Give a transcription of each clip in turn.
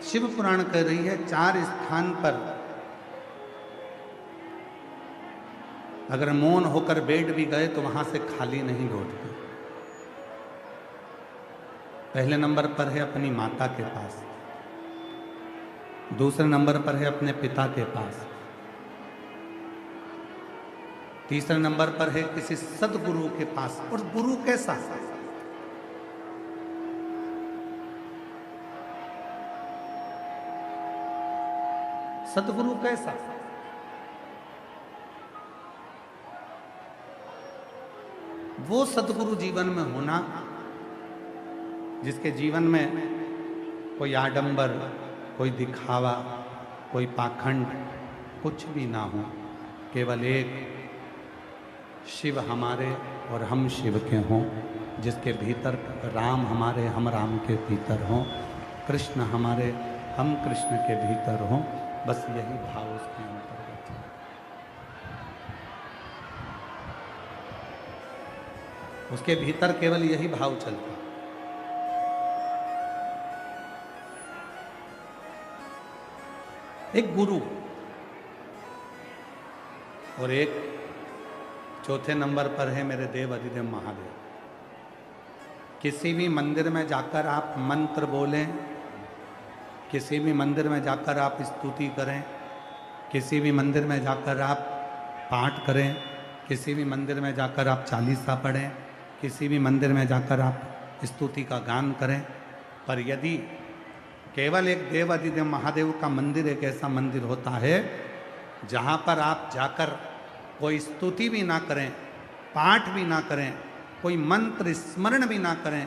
शिव पुराण कह रही है 4 स्थान पर अगर मौन होकर बैठ भी गए तो वहां से खाली नहीं लौटते। पहले नंबर पर है अपनी माता के पास, दूसरे नंबर पर है अपने पिता के पास, तीसरे नंबर पर है किसी सदगुरु के पास। और गुरु कैसा? सदगुरु कैसा? वो सदगुरु जीवन में होना जिसके जीवन में कोई आडंबर, कोई दिखावा, कोई पाखंड कुछ भी ना हो, केवल एक शिव हमारे और हम शिव के हों, जिसके भीतर राम हमारे, हम राम के भीतर हों, कृष्ण हमारे, हम कृष्ण के भीतर हों। बस यही भाव उसके अंतर्गत है। उसके भीतर केवल यही भाव चलता। एक गुरु और एक चौथे नंबर पर है मेरे देव अधिदेव महादेव। किसी भी मंदिर में जाकर आप मंत्र बोलें, किसी भी मंदिर में जाकर आप स्तुति करें, किसी भी मंदिर में जाकर आप पाठ करें, किसी भी मंदिर में जाकर आप चालीसा पढ़ें, किसी भी मंदिर में जाकर आप स्तुति का गान करें, पर यदि केवल एक देव अधिदेव महादेव का मंदिर एक ऐसा मंदिर होता है जहाँ पर आप जाकर कोई स्तुति भी ना करें, पाठ भी ना करें, कोई मंत्र स्मरण भी ना करें,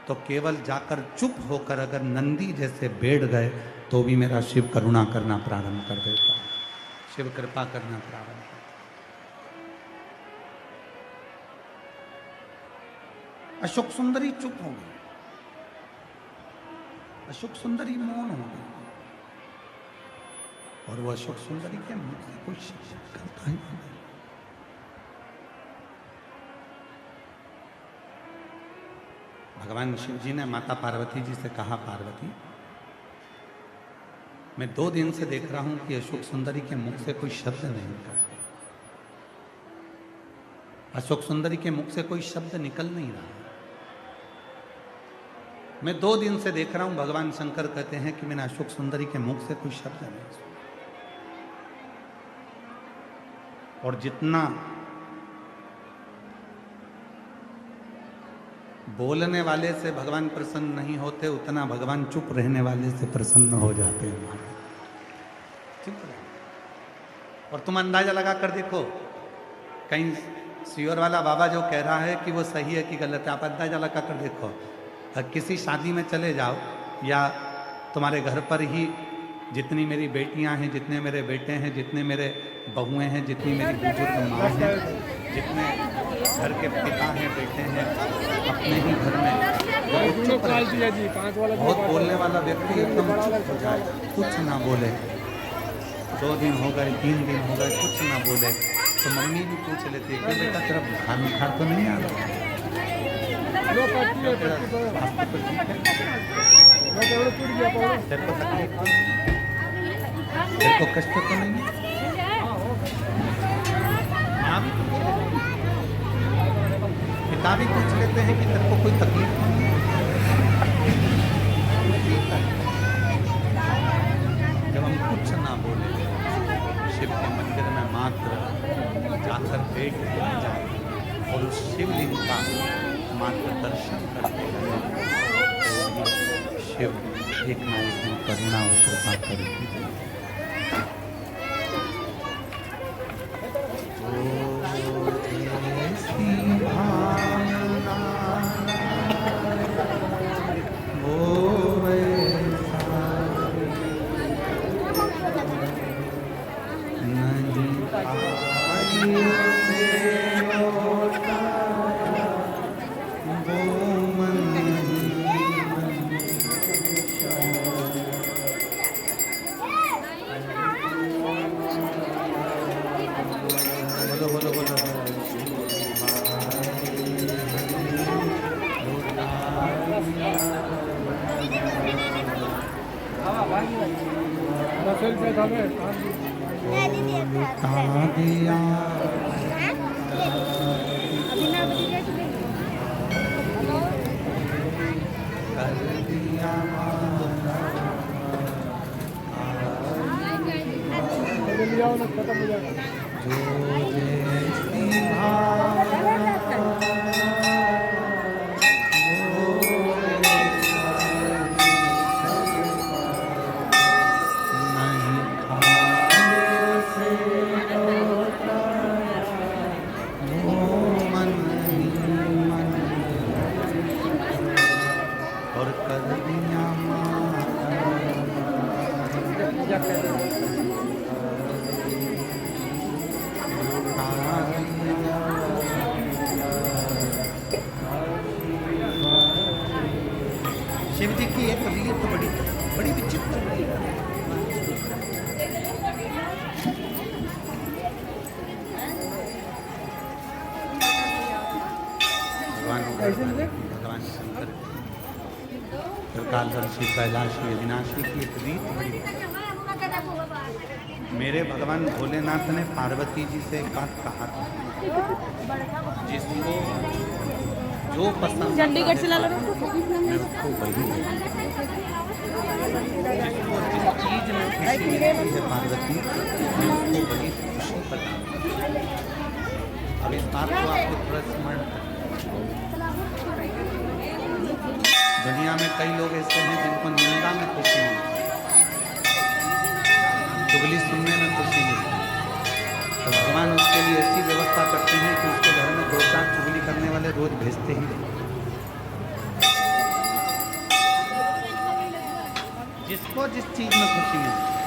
तो केवल जाकर चुप होकर अगर नंदी जैसे बैठ गए तो भी मेरा शिव करुणा करना प्रारंभ कर देता है, शिव कृपा करना प्रारंभ कर। अशोक सुंदरी चुप हो गई, अशोक सुंदरी मौन हो गई, और वो अशोक सुंदरी के मुख से कोई शब्द करता ही नहीं। भगवान शिव जी ने माता पार्वती जी से कहा, पार्वती मैं 2 दिन से देख रहा हूं कि अशोक सुंदरी के मुख से कोई शब्द नहीं निकल, अशोक सुंदरी के मुख से कोई शब्द निकल नहीं रहा। मैं 2 दिन से देख रहा हूं, भगवान शंकर कहते हैं कि मैंने अशोक सुंदरी के मुख से कोई शब्द नहीं सुना। और जितना बोलने वाले से भगवान प्रसन्न नहीं होते, उतना भगवान चुप रहने वाले से प्रसन्न हो जाते हैं। चुप रहे। और तुम अंदाजा लगा कर देखो, कहीं सियोर वाला बाबा जो कह रहा है कि वो सही है कि गलत है, आप अंदाजा लगा कर देखो। किसी शादी में चले जाओ या तुम्हारे घर पर ही जितनी मेरी बेटियां हैं, जितने मेरे बेटे हैं, जितने मेरे बहुएं हैं, जितनी मेरी बुजुर्ग माँ हैं, जितने घर के पिता हैं, बेटे हैं, अपने ही घर में बहुत बोलने वाला व्यक्ति एकदम चुप हो जाए, कुछ ना बोले, 2 दिन हो गए, 3 दिन हो गए, कुछ ना बोले, तो मम्मी भी पूछ लेती है कि बेटा तेरा बुखार तो नहीं आ रहा, तेरे को कष्ट तो नहीं है? पिता भी पूछ लेते हैं कि तेरे को कोई तकलीफ तो नहीं है? जब हम कुछ ना बोले, शिव के मंदिर में मात्र जाकर बैठ जाए और उस शिवलिंग का मात्र दर्शन करते हैं, शिव एक ना एक दिन करुणा और कृपा करेगी। बोलो बता दिया कर दिया जो जैसी भावना और कर दिया शिव जी की एक रीत बड़ी बड़ी विचित्र रीत है। भगवान शंकर कालदर्शी कैलाशी अविनाशी की एक रीत बड़ी। मेरे भगवान भोलेनाथ ने पार्वती जी से एक बात कहा था, जिसको जो पसंद चंडीगढ़ से ला लो मैं उसको वही जिसको जिस चीज में खुशी मिलती है पार्वती मैं उसको वही खुशी बताऊँ। अब इस बात को आपको थोड़ा स्मरण करें। दुनिया में कई लोग ऐसे हैं जिनको निंदा में खुशी मिलती है, चुगली सुनने में खुशी मिलती है, तो भगवान उसके लिए ऐसी व्यवस्था करते हैं कि उसके घर में 2-4 चुगली करने वाले रोज भेजते ही रहते। जिसको जिस चीज में खुशी मिलती है,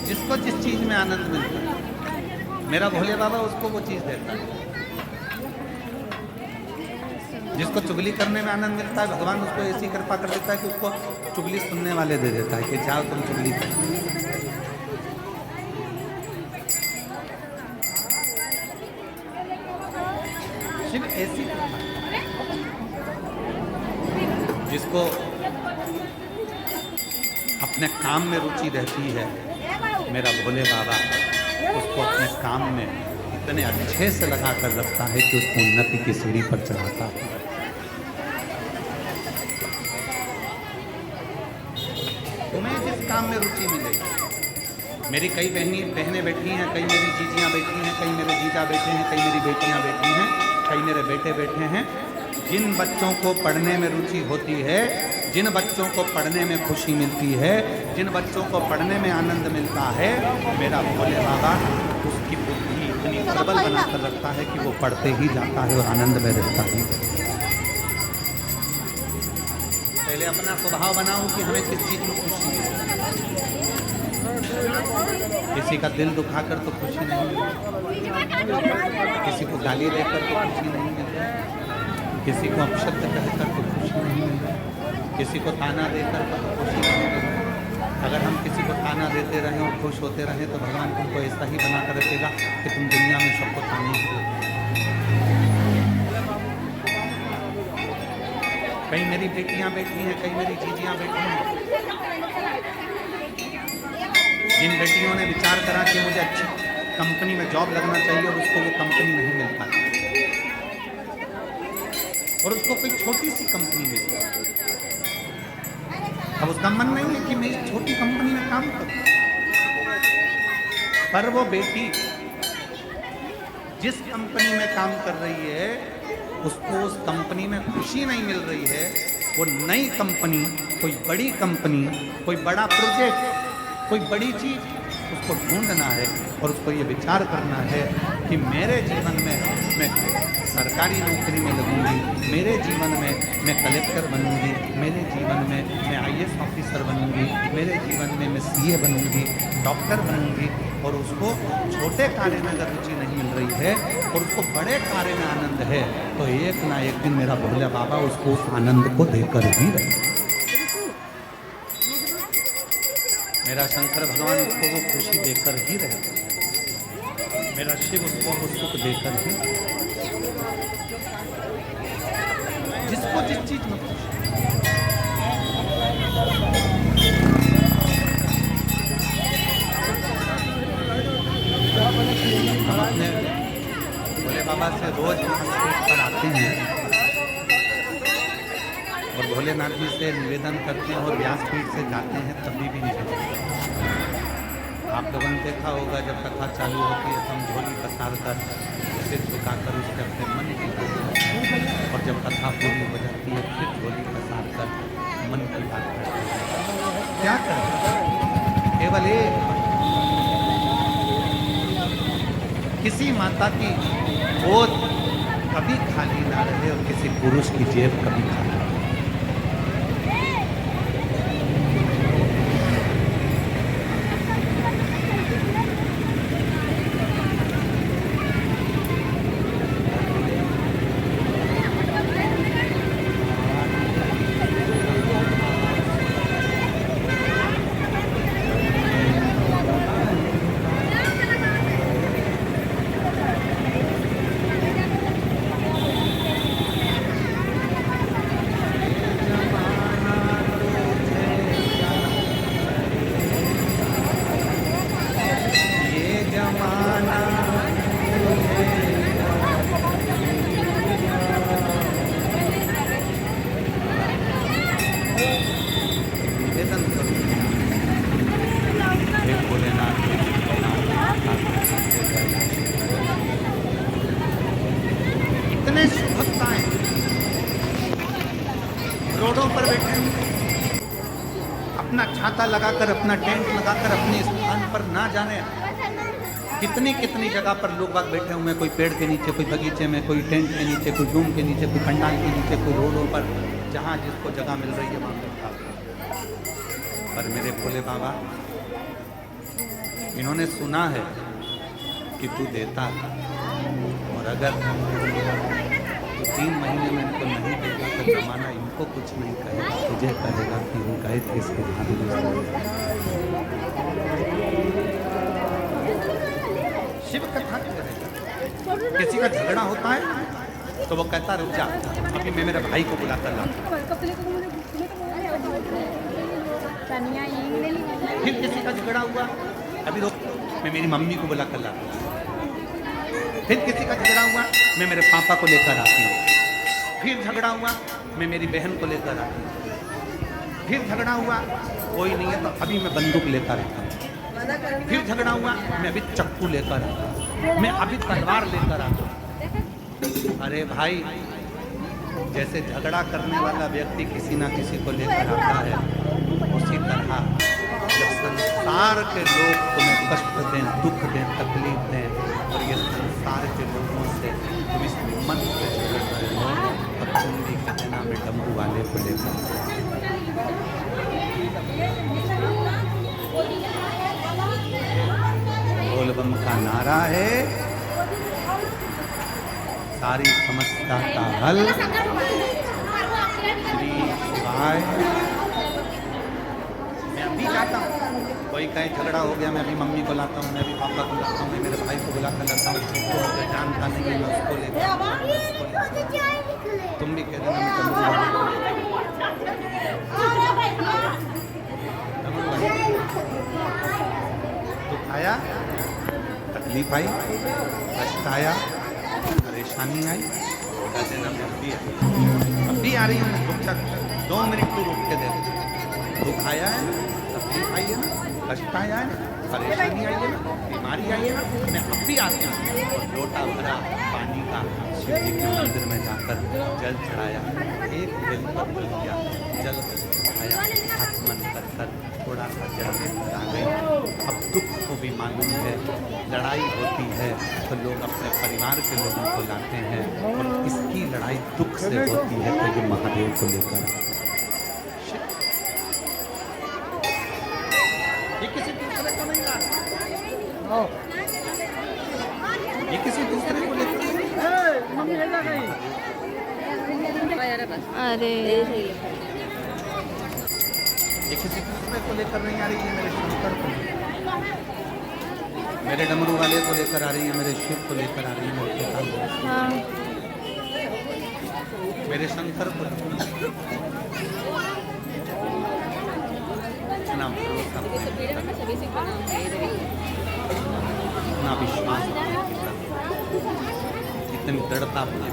जिसको जिस चीज में आनंद मिलता है, मेरा भोले बाबा उसको वो चीज देता है। जिसको चुगली करने में आनंद मिलता है, भगवान उसको ऐसी कृपा कर देता है कि उसको चुगली सुनने वाले दे देता है कि जाओ तुम चुगली करो। शिव ऐसी कृपा, जिसको अपने काम में रुचि रहती है, मेरा भोले बाबा उसको अपने काम में इतने अच्छे से लगा कर रखता है कि उसको उन्नति की सीढ़ी पर चढ़ाता है। तुम्हें जिस काम में रुचि मिलेगी। मेरी कई बहनें बैठी हैं, कई मेरी जीजियाँ बैठी हैं, कई मेरे जीजा बैठे हैं, कई मेरी बेटियाँ बैठी हैं, कई मेरे बेटे बैठे हैं। जिन बच्चों को पढ़ने में रुचि होती है, जिन बच्चों को पढ़ने में खुशी मिलती है, जिन बच्चों को पढ़ने में आनंद मिलता है, मेरा भोले बाबा उसकी बुद्धि इतनी प्रबल बनाकर रखता है कि वो पढ़ते ही जाता है और आनंद में रहता ही जाता है। पहले अपना स्वभाव बनाओ कि हमें किस चीज़ में खुशी है। किसी का दिल दुखाकर तो खुशी नहीं मिलती, किसी को गाली देकर तो खुशी नहीं मिलती, किसी को अपशब्द कहकर तो खुशी नहीं मिलती, किसी को ताना देकर तो खुशी नहीं मिलती। अगर हम किसी को ताना देते रहें और खुश होते रहें तो भगवान तुमको ऐसा ही बना कर रखेगा कि तुम दुनिया में सबको ताने ही दो। कई मेरी बेटियां बैठी हैं, कई मेरी जीजियां बैठी हैं। जिन बेटियों ने विचार करा कि मुझे अच्छी कंपनी में जॉब लगना चाहिए और उसको वो कंपनी नहीं मिल पाती, और उसको कोई छोटी सी कंपनी मिली, अब उसका मन नहीं है कि मैं इस छोटी कंपनी में काम करूं, पर वो बेटी जिस कंपनी में काम कर रही है उसको उस कंपनी में खुशी नहीं मिल रही है। वो नई कंपनी, कोई बड़ी कंपनी, कोई बड़ा प्रोजेक्ट, कोई बड़ी चीज उसको ढूंढना है और उसको ये विचार करना है कि मेरे जीवन में मैं सरकारी नौकरी में लगूंगी, मेरे जीवन में मैं कलेक्टर बनूंगी, मेरे जीवन में मैं IAS ऑफिसर बनूंगी, मेरे जीवन में मैं CA बनूंगी, डॉक्टर बनूंगी। और उसको छोटे कार्य में अगर रुचि नहीं मिल रही है और उसको बड़े कार्य में आनंद है, तो एक ना एक दिन मेरा भोले बाबा उसको उस आनंद को देकर ही रहे। मेरा शंकर भगवान उसको वो खुशी देकर ही रहे, मेरा शिव उसको वो सुख देकर ही। जिसको जिस चीज में खुशी, हम अपने भोले बाबा से रोज व्यासपीठ पर आते हैं और भोलेनाथ जी से निवेदन करते हैं और व्यासपीठ से जाते हैं, तभी भी नहीं जाते। आप लोगों ने देखा होगा जब कथा चालू होती है तो हम झोली पसार कर सिर झुकाकर उसके अपने मन की बात करते हैं, और जब कथा पूरी हो जाती है फिर झोली पसार कर मन की बात करते हैं। क्या करें, केवल एक किसी माता की गोद कभी खाली ना रहे और किसी पुरुष की जेब कभी खाली ना रहे। इतने भक्ताएं रोडों पर बैठे अपना छाता लगाकर, अपना टेंट लगाकर अपने स्थान पर ना जाने कितनी कितनी जगह पर लोग बाग बैठे हुए हैं, कोई पेड़ के नीचे, कोई बगीचे में, कोई टेंट के नीचे, कोई रूम के नीचे, कोई पंडाल के नीचे, कोई रोडों पर, जहाँ जिसको जगह मिल रही है वहाँ बैठा। पर मेरे भोले बाबा, इन्होंने सुना है कि तू देता है, और अगर तू 3 महीने में इनको नहीं देगा तो जमाना इनको कुछ नहीं कहेगा, तुझे कहेगा कि हम गए थे इसके भाभी में। शिव कथा करेगा। किसी का झगड़ा होता है तो वो कहता रुक जा, अभी मैं मेरे भाई को बुलाकर लाता। फिर किसी का झगड़ा हुआ, अभी रुक, मैं मेरी मम्मी को बुलाकर लाता। फिर किसी का झगड़ा हुआ, मैं मेरे पापा को लेकर आती हूँ। फिर झगड़ा हुआ, मैं मेरी बहन को लेकर आती हूँ। फिर झगड़ा हुआ, कोई नहीं है तो अभी मैं बंदूक लेकर आता हूँ। फिर झगड़ा हुआ, मैं अभी चक्कू लेकर आता हूँ, मैं अभी तलवार लेकर आता हूँ। अरे भाई, जैसे झगड़ा करने वाला व्यक्ति किसी ना किसी को लेकर आता है, उसी तरह जब संसार के लोग तुम्हें कष्ट दें, दुख दें, तकलीफ दें, और ये संसार के लोगों से तुम इस मन से झगड़ रहे हो, तब तुम भी कहते ना मैं डमरू वाले को लेकर। बोल बम का नारा है, सारी समस्या का हल श्री शिवाय। मैं अभी जाता हूँ, कोई कहीं झगड़ा हो गया, मैं अभी मम्मी को लाता हूँ, मैं अभी पापा को लाता हूँ, मैं मेरे भाई को बुलाकर लाता हूँ, तो मुझे जानता नहीं है, मैं उसको लेता हूँ। तुम भी कह देना मैं दुख आया, तकलीफ आई, कष्ट आया, परेशानी आई, बता देना मैं अभी आ रही हूँ। रुक जा, 2 मिनट तू रुक के दे। दुख आया है, तकलीफ आई है ना, कष्ट आया है, परेशानी आई है ना, बीमारी आई है ना, मैं अभी आती हूँ। और लोटा भरा पानी का शिव जी के मंदिर में जाकर जल चढ़ाया, एक बेल पत्र लिया, जल चढ़ाया, हाथ मन कर थोड़ा सा जल लेकर आ गई। अब दुख को भी मालूम है, लड़ाई होती है तो लोग अपने परिवार के लोगों को लाते हैं, और इसकी लड़ाई दुख से होती है तो ये महादेव को लेकर। ये किसी दूसरे को नहीं ला, ये किसी दूसरे को लेकर। अरे ये किसी दूसरे को लेकर नहीं आ रही है, मेरे शंकर को, मेरे डमरू वाले को लेकर आ रही है, मेरे शिव को लेकर आ रही है, मेरे पिता को, हाँ, मेरे शंकर को। प्रणाम सर्वथा जैसे भीड़ है ना, सभी से प्रणाम है इधर ही। इतना विश्वास, इतनी दृढ़ता अपना